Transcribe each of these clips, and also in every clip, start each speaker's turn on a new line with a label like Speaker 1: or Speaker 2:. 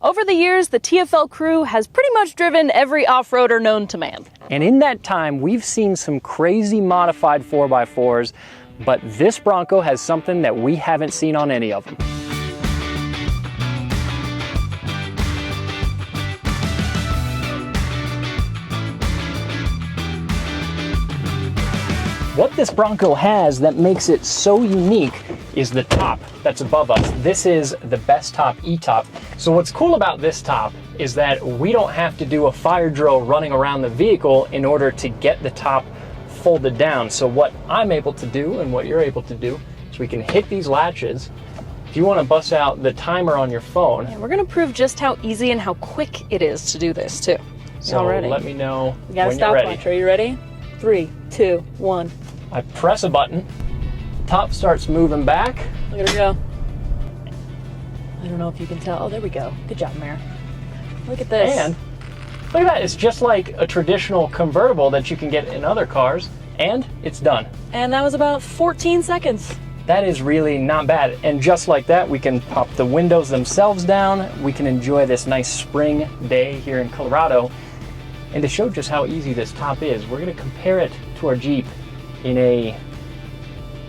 Speaker 1: Over the years, the TFL crew has pretty much driven every off-roader known to man.
Speaker 2: And in that time, we've seen some crazy modified 4x4s, but this Bronco has something that we haven't seen on any of them. What this Bronco has that makes it so unique is the top that's above us. This is the Bestop eTop. So what's cool about this top is that we don't have to do a fire drill running around the vehicle in order to get the top folded down. So what I'm able to do and what you're able to do is we can hit these latches. If you want to bust out the timer on your phone.
Speaker 1: Yeah, we're going to prove just how easy and how quick it is to do this too.
Speaker 2: So let me know
Speaker 1: we got
Speaker 2: when you're ready.
Speaker 1: Stopwatch. Are you ready? 3, 2, 1.
Speaker 2: I press a button, top starts moving back.
Speaker 1: Look at her go. I don't know if you can tell. Oh, there we go. Good job, Mare. Look at this.
Speaker 2: And look at that. It's just like a traditional convertible that you can get in other cars, and it's done.
Speaker 1: And that was about 14 seconds.
Speaker 2: That is really not bad. And just like that, we can pop the windows themselves down. We can enjoy this nice spring day here in Colorado. And to show just how easy this top is, we're going to compare it to our Jeep in a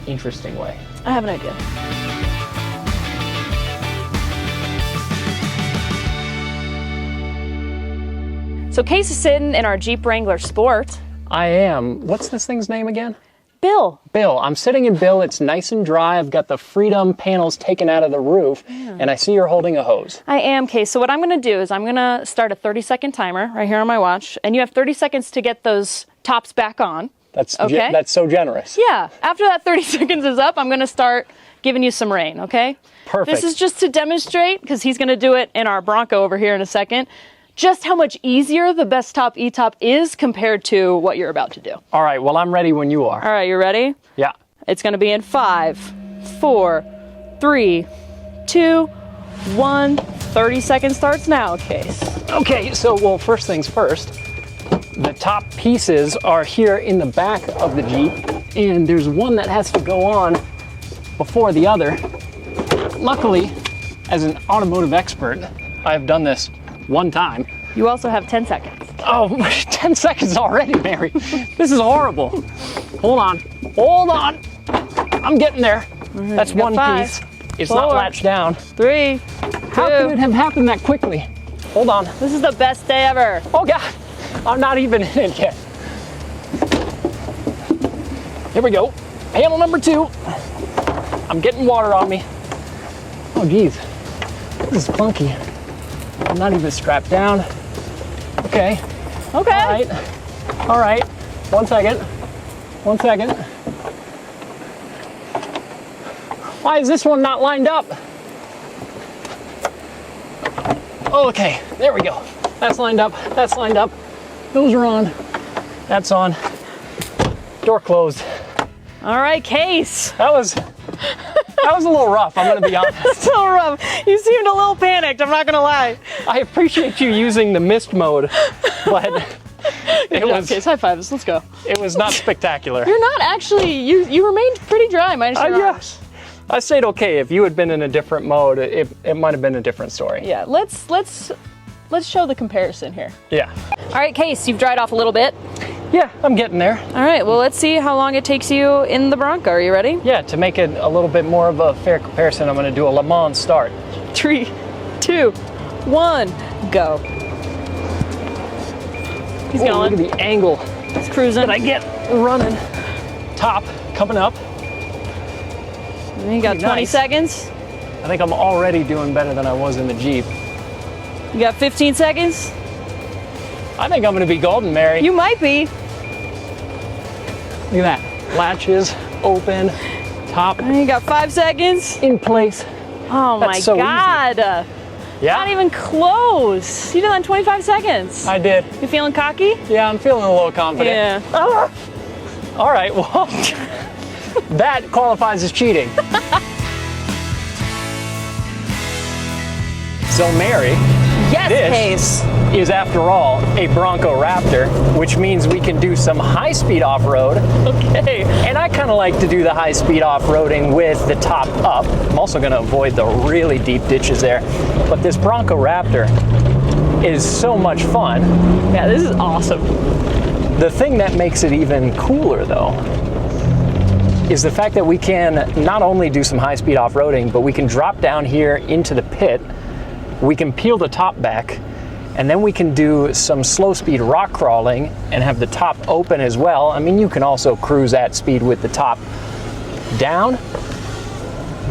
Speaker 2: interesting way.
Speaker 1: I have an idea. So Case is sitting in our Jeep Wrangler Sport.
Speaker 2: I am. What's this thing's name again?
Speaker 1: Bill.
Speaker 2: Bill. I'm sitting in Bill. It's nice and dry. I've got the Freedom panels taken out of the roof, and I see you're holding a hose.
Speaker 1: I am, Case. So what I'm going to do is I'm going to start a 30-second timer right here on my watch, and you have 30 seconds to get those tops back on.
Speaker 2: That's
Speaker 1: okay.
Speaker 2: That's so generous.
Speaker 1: Yeah. After that 30 seconds is up, I'm going to start giving you some rain, okay?
Speaker 2: Perfect.
Speaker 1: This is just to demonstrate, because he's going to do it in our Bronco over here in a second, just how much easier the Bestop eTop is compared to what you're about to do.
Speaker 2: All right. Well, I'm ready when you are.
Speaker 1: All right. You ready?
Speaker 2: Yeah.
Speaker 1: It's going to be in 5, 4, 3, 2, 1. 30 seconds starts now, Case.
Speaker 2: Okay. So, well, first things first. The top pieces are here in the back of the Jeep, and there's one that has to go on before the other. Luckily, as an automotive expert, I've done this one time.
Speaker 1: You also have 10 seconds.
Speaker 2: Oh, 10 seconds already, Mary. This is horrible. Hold on. Hold on. I'm getting there. That's one
Speaker 1: 5,
Speaker 2: piece. It's
Speaker 1: 4,
Speaker 2: not latched down.
Speaker 1: 3, 2.
Speaker 2: How could it have happened that quickly? Hold on.
Speaker 1: This is the best day ever.
Speaker 2: Oh, God. I'm not even in it yet. Here we go. Panel number 2. I'm getting water on me. Oh, geez. This is clunky. I'm not even strapped down. Okay.
Speaker 1: Okay.
Speaker 2: All right. All right. 1 second. 1 second. Why is this one not lined up? Okay. There we go. That's lined up. That's lined up. Those are on. That's on. Door closed.
Speaker 1: All right, Case.
Speaker 2: That was a little rough, I'm gonna be honest.
Speaker 1: It's so rough. You seemed a little panicked, I'm not gonna lie.
Speaker 2: I appreciate you using the mist mode, but
Speaker 1: Case, high fives, let's go.
Speaker 2: It was not spectacular.
Speaker 1: You're not actually, you remained pretty dry, minus your arms.
Speaker 2: I stayed okay. If you had been in a different mode, it might have been a different story.
Speaker 1: Yeah, let's show the comparison here.
Speaker 2: Yeah.
Speaker 1: All right, Case, you've dried off a little bit.
Speaker 2: Yeah, I'm getting there.
Speaker 1: All right, well, let's see how long it takes you in the Bronco. Are you ready?
Speaker 2: Yeah, to make it a little bit more of a fair comparison, I'm going to do a Le Mans start.
Speaker 1: 3, 2, 1, go. He's going.
Speaker 2: Look at the angle
Speaker 1: He's cruising.
Speaker 2: that I get running. Top coming up.
Speaker 1: And you got 20 seconds.
Speaker 2: I think I'm already doing better than I was in the Jeep.
Speaker 1: You got 15 seconds.
Speaker 2: I think I'm going to be golden, Mary.
Speaker 1: You might be.
Speaker 2: Look at that. Latches open, top
Speaker 1: And you got 5 seconds.
Speaker 2: in place.
Speaker 1: Oh my
Speaker 2: so
Speaker 1: God.
Speaker 2: Yeah,
Speaker 1: Not even close. You did that in 25 seconds.
Speaker 2: I did.
Speaker 1: You feeling cocky?
Speaker 2: Yeah, I'm feeling a little confident.
Speaker 1: Yeah.
Speaker 2: Ah! All right, well, that qualifies as cheating. So, Mary,
Speaker 1: Yes,
Speaker 2: This
Speaker 1: Case.
Speaker 2: is, after all, a Bronco Raptor, which means we can do some high-speed off-road.
Speaker 1: Okay.
Speaker 2: And I kind of like to do the high-speed off-roading with the top up. I'm also going to avoid the really deep ditches there. But this Bronco Raptor is so much fun.
Speaker 1: Yeah, this is awesome.
Speaker 2: The thing that makes it even cooler, though, is the fact that we can not only do some high-speed off-roading, but we can drop down here into the pit, we can peel the top back, and then we can do some slow-speed rock crawling and have the top open as well. I mean, you can also cruise at speed with the top down,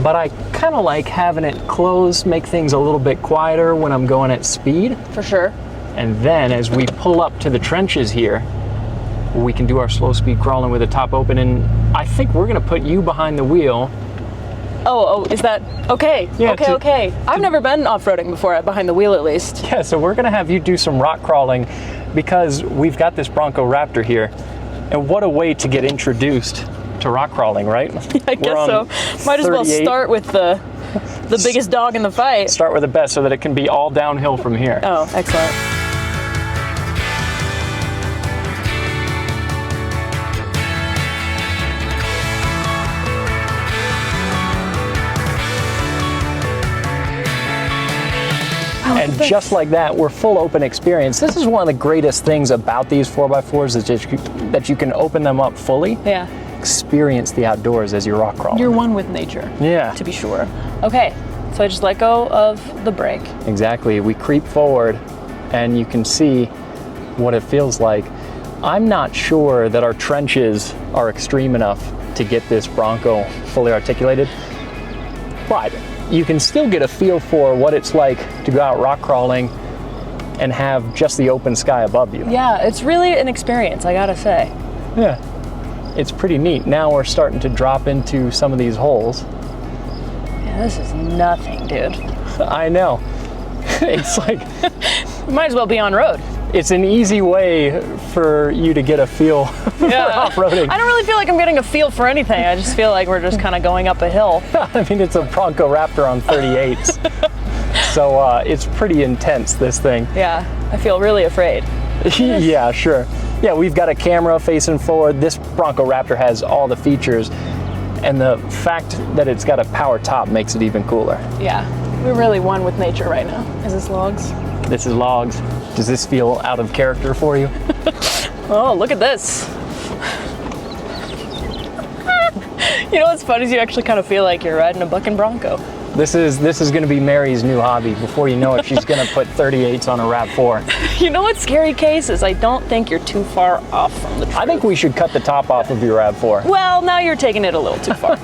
Speaker 2: but I kind of like having it closed, make things a little bit quieter when I'm going at speed.
Speaker 1: For sure.
Speaker 2: And then as we pull up to the trenches here, we can do our slow speed crawling with the top open, and I think we're gonna put you behind the wheel.
Speaker 1: Oh, is that okay?
Speaker 2: Yeah,
Speaker 1: Okay. I've never been off-roading before, behind the wheel at least.
Speaker 2: Yeah, so we're gonna have you do some rock crawling because we've got this Bronco Raptor here, and what a way to get introduced to rock crawling, right?
Speaker 1: I guess so. Might as well
Speaker 2: 38.
Speaker 1: start with the biggest dog in the fight.
Speaker 2: Start with the best so that it can be all downhill from here.
Speaker 1: Oh, excellent.
Speaker 2: And just like that, we're full open experience. This is one of the greatest things about these 4x4s is that you can open them up fully.
Speaker 1: Yeah.
Speaker 2: Experience the outdoors as you rock crawl.
Speaker 1: You're one with nature.
Speaker 2: Yeah.
Speaker 1: To be sure. Okay, so I just let go of the brake.
Speaker 2: Exactly. We creep forward and you can see what it feels like. I'm not sure that our trenches are extreme enough to get this Bronco fully articulated, but you can still get a feel for what it's like to go out rock crawling and have just the open sky above you.
Speaker 1: Yeah, it's really an experience, I gotta say.
Speaker 2: Yeah, it's pretty neat. Now we're starting to drop into some of these holes.
Speaker 1: Yeah, this is nothing, dude.
Speaker 2: I know. It's like,
Speaker 1: We might as well be on road.
Speaker 2: it's an easy way for you to get a feel for off-roading.
Speaker 1: I don't really feel like I'm getting a feel for anything. I just feel like we're just kind of going up a hill.
Speaker 2: I mean, it's a Bronco Raptor on 38s. So it's pretty intense, this thing.
Speaker 1: Yeah, I feel really afraid.
Speaker 2: Yeah, sure. Yeah, we've got a camera facing forward. This Bronco Raptor has all the features, and the fact that it's got a power top makes it even cooler.
Speaker 1: Yeah, we're really one with nature right now. Is this logs?
Speaker 2: This is logs. Does this feel out of character for you?
Speaker 1: Oh, look at this. You know what's funny is you actually kind of feel like you're riding a bucking Bronco.
Speaker 2: This is going to be Mary's new hobby. Before you know it, she's going to put 38s on a RAV4.
Speaker 1: You know what's scary, Case, is I don't think you're too far off from the truth.
Speaker 2: I think we should cut the top off of your RAV4.
Speaker 1: Well, now you're taking it a little too far.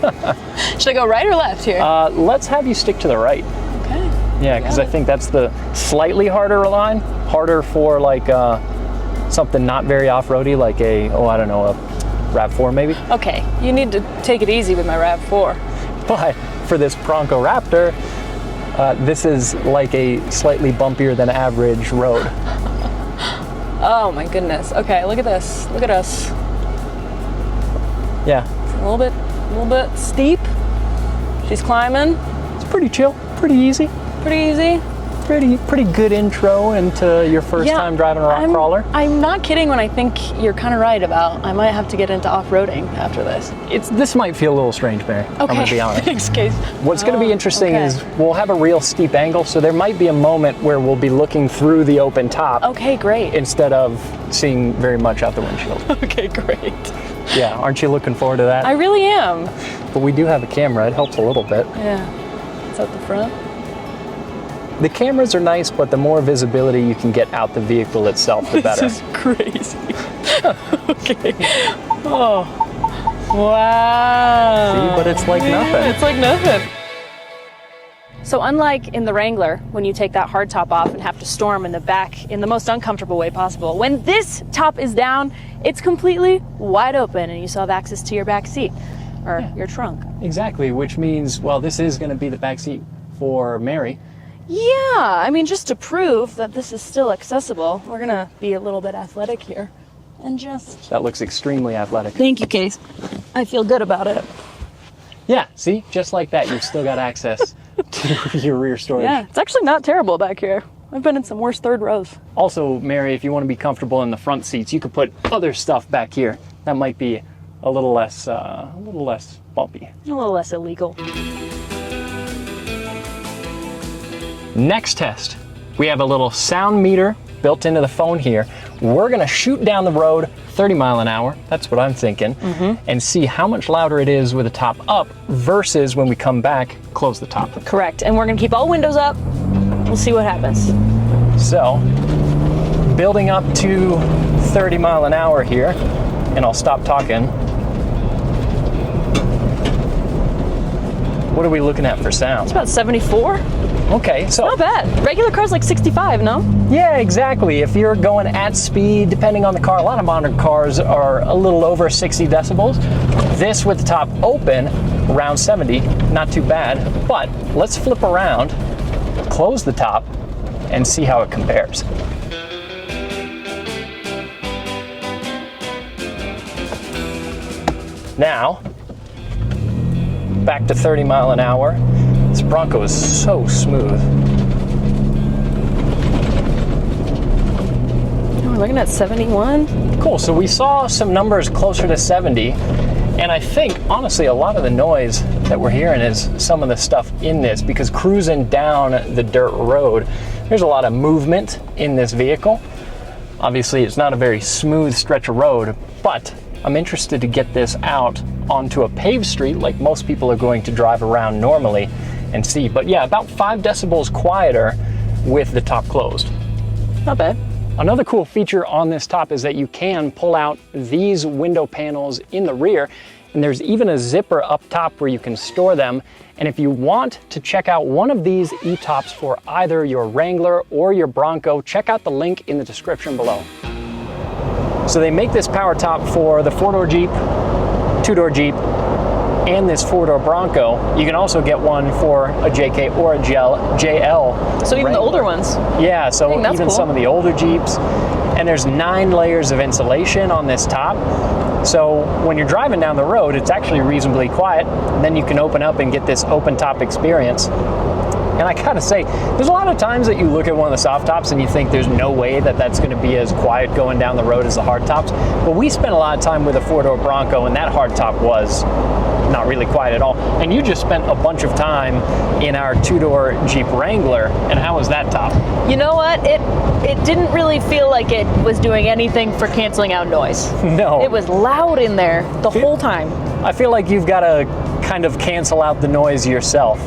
Speaker 1: Should I go right or left here?
Speaker 2: Let's have you stick to the right.
Speaker 1: Okay.
Speaker 2: Yeah, because I think that's the slightly harder line. Harder for like something not very off-roady, like a RAV4 maybe.
Speaker 1: Okay, you need to take it easy with my RAV4.
Speaker 2: But for this Bronco Raptor, this is like a slightly bumpier than average road.
Speaker 1: Oh my goodness. Okay, look at this. Look at us.
Speaker 2: Yeah,
Speaker 1: A little bit steep. She's climbing.
Speaker 2: it's pretty chill, pretty easy,
Speaker 1: Pretty easy.
Speaker 2: pretty good intro into your first time driving a rock crawler.
Speaker 1: I'm not kidding when I think you're kind of right about I might have to get into off-roading after this.
Speaker 2: This might feel a little strange, Mary.
Speaker 1: Okay.
Speaker 2: I'm gonna be honest.
Speaker 1: Thanks, Case.
Speaker 2: What's going to be interesting
Speaker 1: okay.
Speaker 2: is we'll have a real steep angle, so there might be a moment where we'll be looking through the open top
Speaker 1: Okay, great.
Speaker 2: instead of seeing very much out the windshield.
Speaker 1: Okay, great.
Speaker 2: Yeah, aren't you looking forward to that?
Speaker 1: I really am.
Speaker 2: But we do have a camera, it helps a little bit.
Speaker 1: Yeah. It's at the front.
Speaker 2: The cameras are nice, but the more visibility you can get out the vehicle itself, the better.
Speaker 1: This is crazy. Okay. Oh. Wow.
Speaker 2: See, but it's like nothing.
Speaker 1: It's like nothing. So unlike in the Wrangler, when you take that hard top off and have to storm in the back in the most uncomfortable way possible, when this top is down, it's completely wide open and you still have access to your back seat or your trunk.
Speaker 2: Exactly, which means, well, this is going to be the back seat for Mary.
Speaker 1: Yeah, I mean, just to prove that this is still accessible, we're gonna be a little bit athletic here and just...
Speaker 2: That looks extremely athletic.
Speaker 1: Thank you, Case. I feel good about it.
Speaker 2: Yeah, see, just like that, you've still got access to your rear storage.
Speaker 1: Yeah, it's actually not terrible back here. I've been in some worse third rows.
Speaker 2: Also, Mary, if you want to be comfortable in the front seats, you could put other stuff back here. That might be a little less bumpy.
Speaker 1: A little less illegal.
Speaker 2: Next test, we have a little sound meter built into the phone here. We're gonna shoot down the road 30 mile an hour, that's what I'm thinking, and see how much louder it is with the top up versus when we come back, close the top.
Speaker 1: Correct, and we're gonna keep all windows up. We'll see what happens.
Speaker 2: So, building up to 30 mile an hour here, and I'll stop talking. What are we looking at for sound?
Speaker 1: It's about 74.
Speaker 2: Okay, so
Speaker 1: Not bad. Regular car's like 65, no?
Speaker 2: yeah, exactly. If you're going at speed, depending on the car, a lot of modern cars are a little over 60 decibels. This with the top open, around 70, not too bad. But let's flip around, close the top, and see how it compares. Now, back to 30 mile an hour. This Bronco is so smooth.
Speaker 1: We're looking at 71.
Speaker 2: Cool, so we saw some numbers closer to 70, and I think, honestly, a lot of the noise that we're hearing is some of the stuff in this, because cruising down the dirt road, there's a lot of movement in this vehicle. Obviously, it's not a very smooth stretch of road, but I'm interested to get this out onto a paved street like most people are going to drive around normally and see. But yeah, about 5 decibels quieter with the top closed.
Speaker 1: Not bad.
Speaker 2: Another cool feature on this top is that you can pull out these window panels in the rear, and there's even a zipper up top where you can store them. And if you want to check out one of these e-tops for either your Wrangler or your Bronco, check out the link in the description below. So they make this power top for the 4-door Jeep, 2-door Jeep, and this 4-door Bronco. You can also get one for a JK or a JL.
Speaker 1: So even
Speaker 2: Wrangler.
Speaker 1: the older ones.
Speaker 2: Yeah, so
Speaker 1: that's
Speaker 2: even
Speaker 1: cool.
Speaker 2: some of the older Jeeps. And there's 9 layers of insulation on this top. So when you're driving down the road, it's actually reasonably quiet. And then you can open up and get this open top experience. And I gotta say, there's a lot of times that you look at one of the soft tops and you think there's no way that that's gonna be as quiet going down the road as the hard tops. But we spent a lot of time with a 4-door Bronco, and that hard top was not really quiet at all. And you just spent a bunch of time in our 2-door Jeep Wrangler, and how was that top?
Speaker 1: You know what? It didn't really feel like it was doing anything for canceling out noise.
Speaker 2: No.
Speaker 1: It was loud in there the whole time.
Speaker 2: I feel like you've gotta kind of cancel out the noise yourself.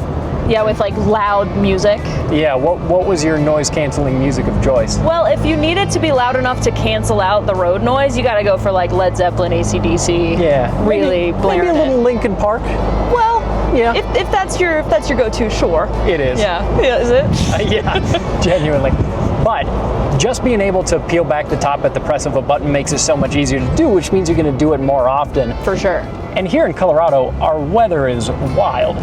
Speaker 1: Yeah, with like loud music.
Speaker 2: Yeah, what was your noise canceling music of choice?
Speaker 1: Well, if you need it to be loud enough to cancel out the road noise, you gotta go for like Led Zeppelin, AC/DC.
Speaker 2: Yeah.
Speaker 1: Really blaring
Speaker 2: maybe a little
Speaker 1: it.
Speaker 2: Linkin Park.
Speaker 1: Well,
Speaker 2: Yeah.
Speaker 1: if that's your go-to, sure.
Speaker 2: It is.
Speaker 1: Yeah, is it?
Speaker 2: Yeah, genuinely. But just being able to peel back the top at the press of a button makes it so much easier to do, which means you're gonna do it more often.
Speaker 1: For sure.
Speaker 2: And here in Colorado, our weather is wild.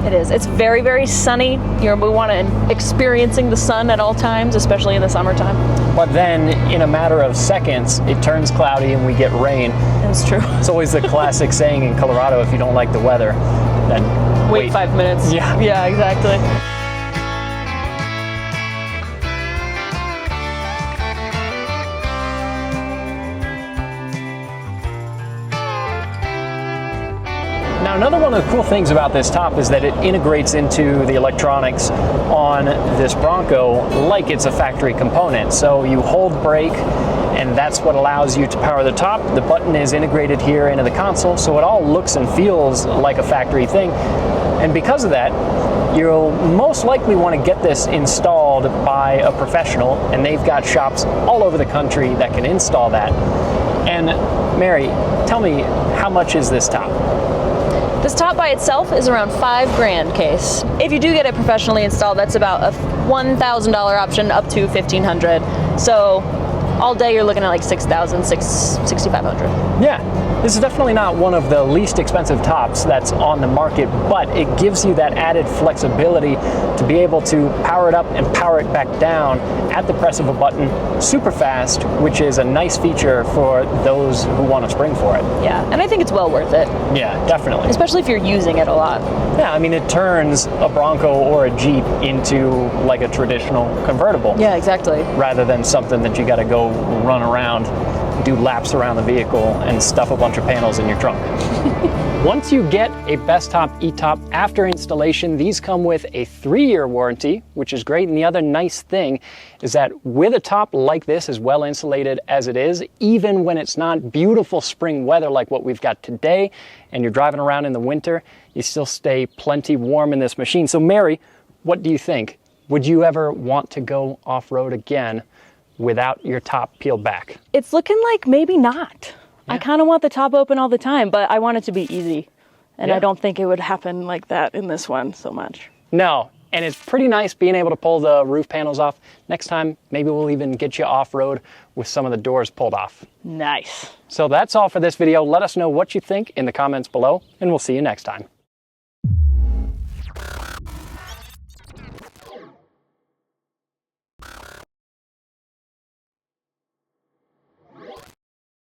Speaker 1: It is. It's very, very sunny. We want to experiencing the sun at all times, especially in the summertime.
Speaker 2: But then in a matter of seconds, it turns cloudy and we get rain.
Speaker 1: That's true.
Speaker 2: It's always the classic saying in Colorado, if you don't like the weather, then
Speaker 1: Wait 5 minutes.
Speaker 2: Yeah.
Speaker 1: Yeah, exactly.
Speaker 2: Now, another one of the cool things about this top is that it integrates into the electronics on this Bronco like it's a factory component. So you hold brake, and that's what allows you to power the top. The button is integrated here into the console, so it all looks and feels like a factory thing. And because of that, you'll most likely want to get this installed by a professional, and they've got shops all over the country that can install that. And Mary, tell me, how much is this top?
Speaker 1: This top by itself is around $5,000 case. If you do get it professionally installed, that's about a $1,000 option up to $1,500. So all day you're looking at like $6,000, $6,500.
Speaker 2: Yeah. This is definitely not one of the least expensive tops that's on the market, but it gives you that added flexibility to be able to power it up and power it back down at the press of a button super fast, which is a nice feature for those who want a spring for it.
Speaker 1: Yeah, and I think it's well worth it.
Speaker 2: Yeah, definitely.
Speaker 1: Especially if you're using it a lot.
Speaker 2: Yeah, I mean, it turns a Bronco or a Jeep into like a traditional convertible.
Speaker 1: Yeah, exactly.
Speaker 2: Rather than something that you got to go run around, do laps around the vehicle, and stuff a bunch of panels in your trunk. Once you get a Bestop eTop, after installation, these come with a 3-year warranty, which is great. And the other nice thing is that with a top like this, as well insulated as it is, even when it's not beautiful spring weather like what we've got today, and you're driving around in the winter, you still stay plenty warm in this machine. So Mary, what do you think? Would you ever want to go off-road again without your top peeled back?
Speaker 1: It's looking like maybe not.
Speaker 2: Yeah.
Speaker 1: I kind of want the top open all the time, but I want it to be easy. And
Speaker 2: Yeah.
Speaker 1: I don't think it would happen like that in this one so much.
Speaker 2: No, and it's pretty nice being able to pull the roof panels off. Next time, maybe we'll even get you off-road with some of the doors pulled off.
Speaker 1: Nice.
Speaker 2: So that's all for this video. Let us know what you think in the comments below, and we'll see you next time.